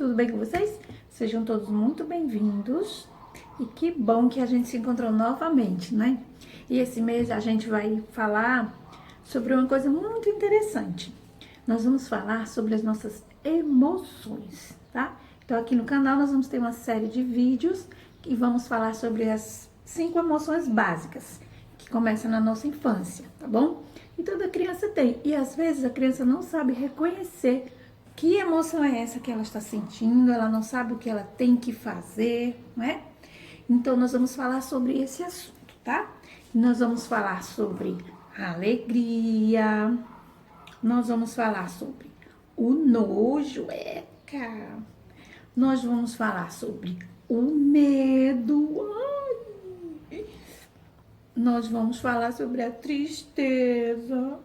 tudo bem com vocês? Sejam todos muito bem-vindos e que bom que a gente se encontrou novamente, né? E esse mês a gente vai falar sobre uma coisa muito interessante. Nós vamos falar sobre as nossas emoções, tá? Então aqui no canal nós vamos ter uma série de vídeos e vamos falar sobre as 5 emoções básicas que começam na nossa infância, tá bom? E toda criança tem, e às vezes a criança não sabe reconhecer que emoção é essa que ela está sentindo, ela não sabe o que ela tem que fazer, não é? Então, nós vamos falar sobre esse assunto, tá? Nós vamos falar sobre a alegria, nós vamos falar sobre o nojo, nós vamos falar sobre o medo, nós vamos falar sobre a tristeza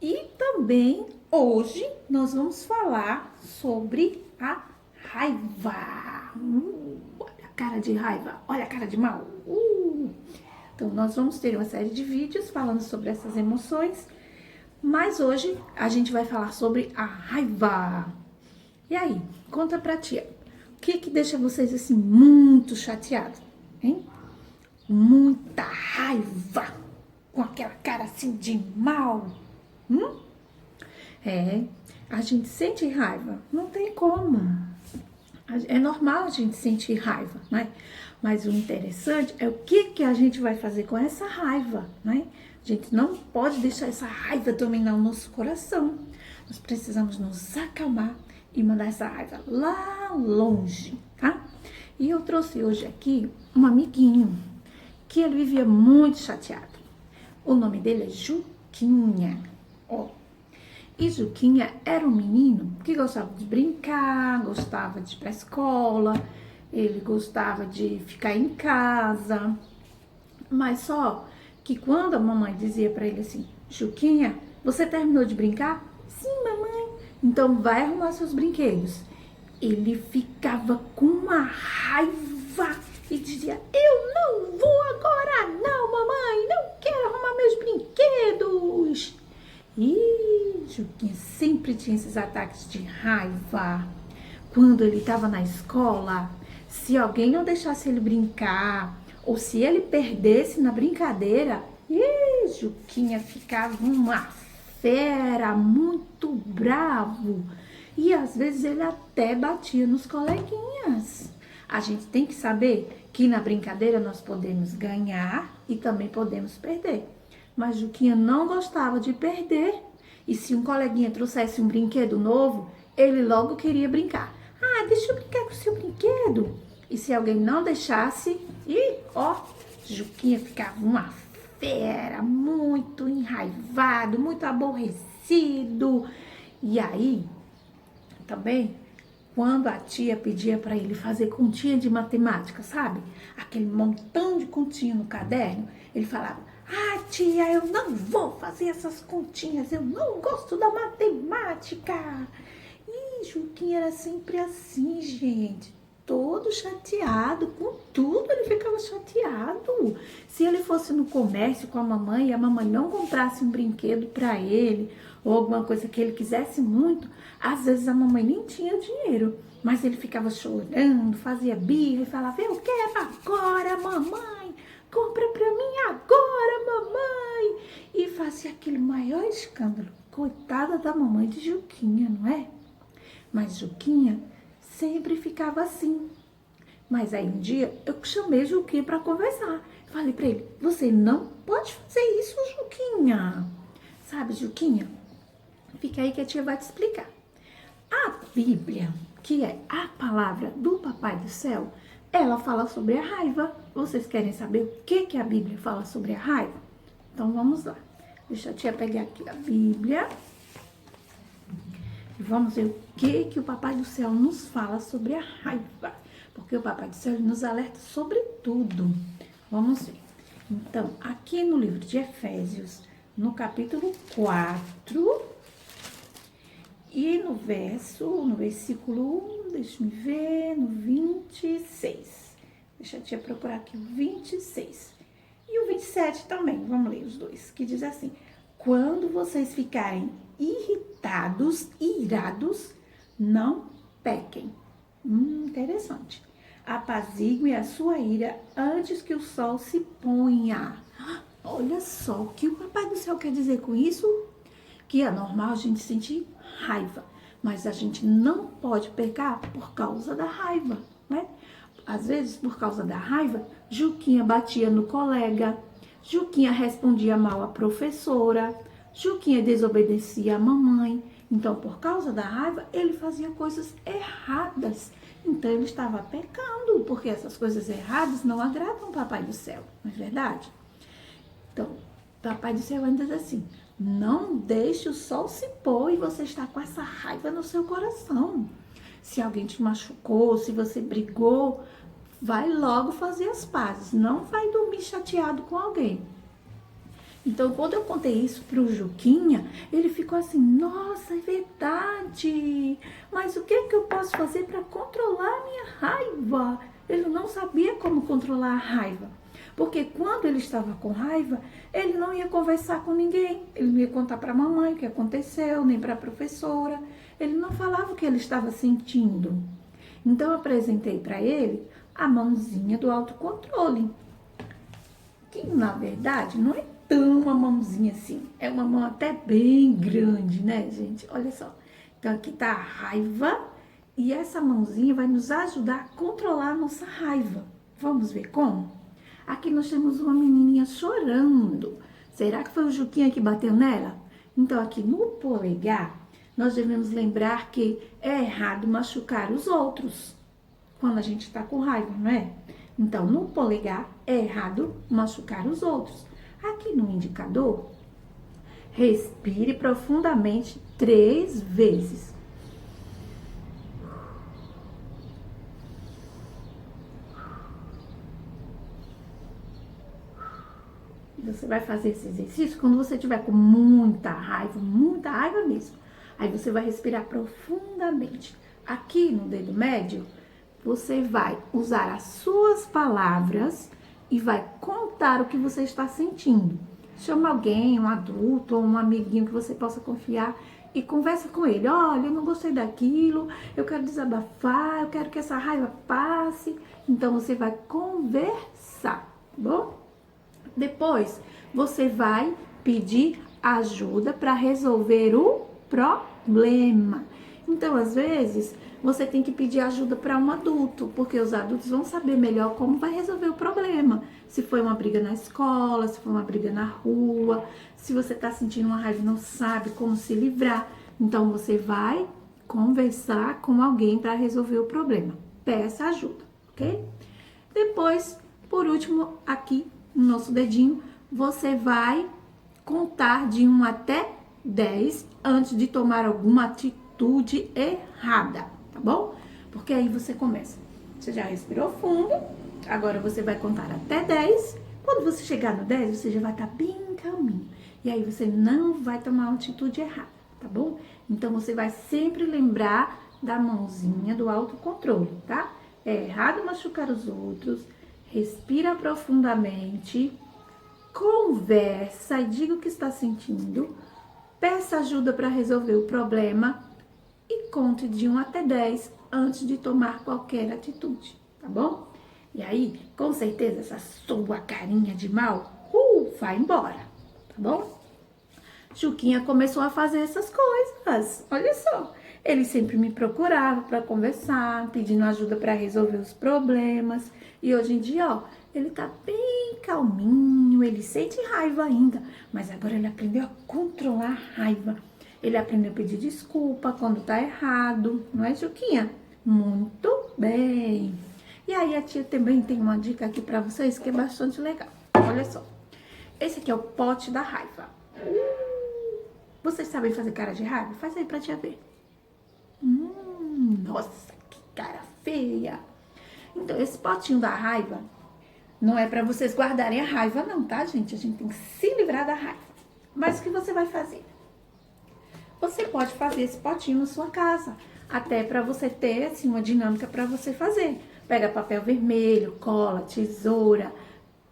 e também hoje nós vamos falar sobre a raiva. Olha a cara de raiva, olha a cara de mal. Então nós vamos ter uma série de vídeos falando sobre essas emoções, mas hoje a gente vai falar sobre a raiva. E aí, conta pra tia, o que deixa vocês assim muito chateados, hein? Muita raiva, com aquela cara assim de mal. A gente sente raiva, não tem como. É normal a gente sentir raiva, né? Mas o interessante é o que a gente vai fazer com essa raiva, né? A gente não pode deixar essa raiva dominar o nosso coração. Nós precisamos nos acalmar e mandar essa raiva lá longe, tá? E eu trouxe hoje aqui um amiguinho que ele vivia muito chateado. O nome dele é Juquinha, E Juquinha era um menino que gostava de brincar, gostava de ir pra escola, ele gostava de ficar em casa. Mas só que quando a mamãe dizia pra ele assim, Juquinha, você terminou de brincar? Sim, mamãe. Então vai arrumar seus brinquedos. Ele ficava com uma raiva e dizia, eu não vou agora não, mamãe, não quero arrumar meus brinquedos. E Juquinha sempre tinha esses ataques de raiva. Quando ele estava na escola, se alguém não deixasse ele brincar, ou se ele perdesse na brincadeira, Juquinha ficava uma fera, muito bravo. E às vezes ele até batia nos coleguinhas. A gente tem que saber que na brincadeira nós podemos ganhar e também podemos perder. Mas Juquinha não gostava de perder. E se um coleguinha trouxesse um brinquedo novo, ele logo queria brincar. Ah, deixa eu brincar com o seu brinquedo. E se alguém não deixasse, Juquinha ficava uma fera, muito enraivado, muito aborrecido. E aí, também, quando a tia pedia para ele fazer continha de matemática, sabe? Aquele montão de continha no caderno, ele falava, ah, tia, eu não vou fazer essas continhas, eu não gosto da matemática. E Juquinha era sempre assim, gente, todo chateado, com tudo ele ficava chateado. Se ele fosse no comércio com a mamãe e a mamãe não comprasse um brinquedo para ele, ou alguma coisa que ele quisesse muito, às vezes a mamãe nem tinha dinheiro, mas ele ficava chorando, fazia birra e falava, eu quero agora, mamãe, compra pra mim agora, mamãe. E fazia aquele maior escândalo. Coitada da mamãe de Juquinha, não é? Mas Juquinha sempre ficava assim. Mas aí um dia eu chamei Juquinha para conversar. Falei para ele, você não pode fazer isso, Juquinha. Sabe, Juquinha? Fica aí que a tia vai te explicar. A Bíblia, que é a palavra do Papai do Céu, ela fala sobre a raiva. Vocês querem saber o que a Bíblia fala sobre a raiva? Então vamos lá. Deixa a tia pegar aqui a Bíblia. E vamos ver o que o Papai do Céu nos fala sobre a raiva. Porque o Papai do Céu ele nos alerta sobre tudo. Vamos ver. Então, aqui no livro de Efésios, no capítulo 4, e no versículo 1, deixa eu ver, no 26. Deixa a tia procurar aqui o 26. E o 27 também, vamos ler os dois, que diz assim, quando vocês ficarem irritados, irados, Não pequem. Interessante. Apazigue a sua ira antes que o sol se ponha. Olha só, o que o Papai do Céu quer dizer com isso? Que é normal a gente sentir raiva, mas a gente não pode pecar por causa da raiva, né? Às vezes, por causa da raiva, Juquinha batia no colega, Juquinha respondia mal à professora, Juquinha desobedecia à mamãe. Então, por causa da raiva, ele fazia coisas erradas. Então, ele estava pecando, porque essas coisas erradas não agradam o Papai do Céu, não é verdade? Então, Papai do Céu ainda diz assim, não deixe o sol se pôr e você está com essa raiva no seu coração. Se alguém te machucou, se você brigou, vai logo fazer as pazes, não vai dormir chateado com alguém. Então, quando eu contei isso pro Juquinha, ele ficou assim, nossa, é verdade, mas o que é que eu posso fazer para controlar a minha raiva? Ele não sabia como controlar a raiva, porque quando ele estava com raiva, ele não ia conversar com ninguém, ele não ia contar para a mamãe o que aconteceu, nem para a professora, ele não falava o que ele estava sentindo. Então, eu apresentei para ele a mãozinha do autocontrole, que na verdade não é tão uma mãozinha assim, é uma mão até bem grande, né, gente? Olha só. Então, aqui tá a raiva e essa mãozinha vai nos ajudar a controlar a nossa raiva. Vamos ver como? Aqui nós temos uma menininha chorando. Será que foi o Juquinha que bateu nela? Então, aqui no polegar, nós devemos lembrar que é errado machucar os outros quando a gente está com raiva, não é? Então, no polegar, é errado machucar os outros. Aqui no indicador, respire profundamente 3 vezes. Você vai fazer esse exercício quando você estiver com muita raiva mesmo. Aí você vai respirar profundamente. Aqui no dedo médio, você vai usar as suas palavras e vai contar o que você está sentindo. Chama alguém, um adulto ou um amiguinho que você possa confiar e conversa com ele. Olha, eu não gostei daquilo, eu quero desabafar, eu quero que essa raiva passe. Então, você vai conversar, tá bom? Depois, você vai pedir ajuda para resolver o problema. Então, às vezes, você tem que pedir ajuda para um adulto, porque os adultos vão saber melhor como vai resolver o problema. Se foi uma briga na escola, se foi uma briga na rua, se você está sentindo uma raiva e não sabe como se livrar. Então, você vai conversar com alguém para resolver o problema. Peça ajuda, ok? Depois, por último, aqui no nosso dedinho, você vai contar de 1 até 10 antes de tomar alguma atitude errada, tá bom? Porque aí você começa. Você já respirou fundo, agora você vai contar até 10. Quando você chegar no 10, você já vai estar bem calminho. E aí você não vai tomar uma atitude errada, tá bom? Então você vai sempre lembrar da mãozinha do autocontrole, tá? É errado machucar os outros, respira profundamente, conversa e diga o que está sentindo, peça ajuda para resolver o problema e conte de 1 até 10 antes de tomar qualquer atitude, tá bom? E aí, com certeza, essa sua carinha de mal, vai embora, tá bom? Juquinha começou a fazer essas coisas, olha só. Ele sempre me procurava para conversar, pedindo ajuda para resolver os problemas. E hoje em dia, ó, ele tá bem calminho, ele sente raiva ainda, mas agora ele aprendeu a controlar a raiva. Ele aprendeu a pedir desculpa quando tá errado, não é, Juquinha? Muito bem. E aí a tia também tem uma dica aqui para vocês que é bastante legal. Olha só, esse aqui é o pote da raiva. Vocês sabem fazer cara de raiva? Faz aí pra tia ver. Nossa, que cara feia. Então, esse potinho da raiva não é pra vocês guardarem a raiva não, tá, gente? A gente tem que se livrar da raiva. Mas o que você vai fazer? Você pode fazer esse potinho na sua casa, até pra você ter, assim, uma dinâmica pra você fazer. Pega papel vermelho, cola, tesoura,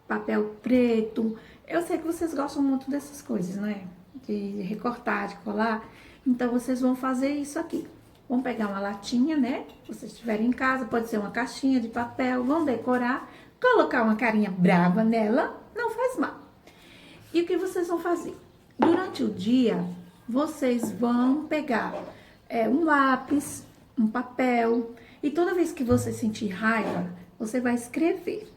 papel preto. Eu sei que vocês gostam muito dessas coisas, né? De recortar, de colar. Então, vocês vão fazer isso aqui. vão pegar uma latinha, né? Se vocês estiverem em casa, pode ser uma caixinha de papel, vão decorar, colocar uma carinha brava nela, não faz mal. E o que vocês vão fazer? Durante o dia, vocês vão pegar um lápis, um papel, e toda vez que você sentir raiva, você vai escrever.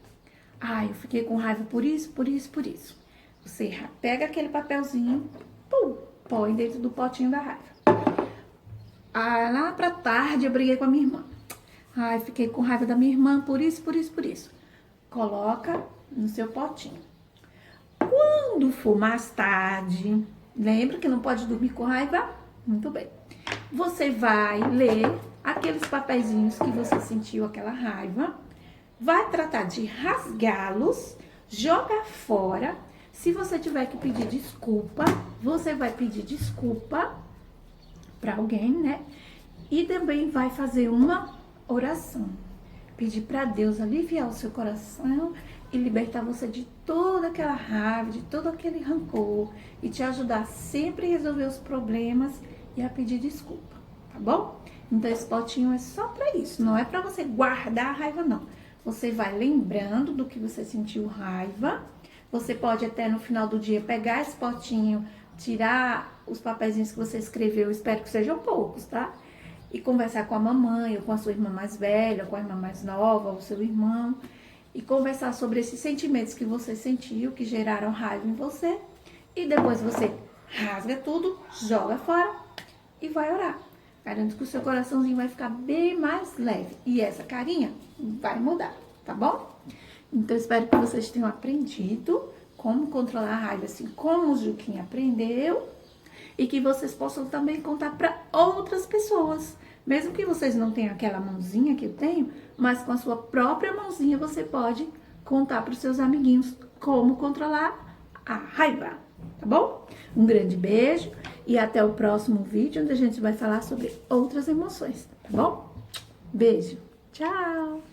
Ah, eu fiquei com raiva por isso, por isso, por isso. Você pega aquele papelzinho, pum, põe dentro do potinho da raiva. Ah, lá pra tarde eu briguei com a minha irmã. Ai, fiquei com raiva da minha irmã por isso, por isso, por isso. Coloca no seu potinho. Quando for mais tarde, lembra que não pode dormir com raiva? Muito bem. Você vai ler aqueles papeizinhos que você sentiu aquela raiva, vai tratar de rasgá-los, jogar fora. Se você tiver que pedir desculpa, você vai pedir desculpa para alguém, né? E também vai fazer uma oração. Pedir para Deus aliviar o seu coração e libertar você de toda aquela raiva, de todo aquele rancor e te ajudar sempre a resolver os problemas e a pedir desculpa, tá bom? Então esse potinho é só para isso, não é para você guardar a raiva não. Você vai lembrando do que você sentiu raiva. Você pode até no final do dia pegar esse potinho, tirar os papeizinhos que você escreveu, espero que sejam poucos, tá? E conversar com a mamãe, ou com a sua irmã mais velha, ou com a irmã mais nova, ou seu irmão. E conversar sobre esses sentimentos que você sentiu, que geraram raiva em você. E depois você rasga tudo, joga fora e vai orar. Garanto que o seu coraçãozinho vai ficar bem mais leve. E essa carinha vai mudar, tá bom? Então, espero que vocês tenham aprendido como controlar a raiva, assim como o Juquinha aprendeu. E que vocês possam também contar para outras pessoas. Mesmo que vocês não tenham aquela mãozinha que eu tenho, mas com a sua própria mãozinha você pode contar para os seus amiguinhos como controlar a raiva, tá bom? Um grande beijo e até o próximo vídeo, onde a gente vai falar sobre outras emoções, tá bom? Beijo, tchau!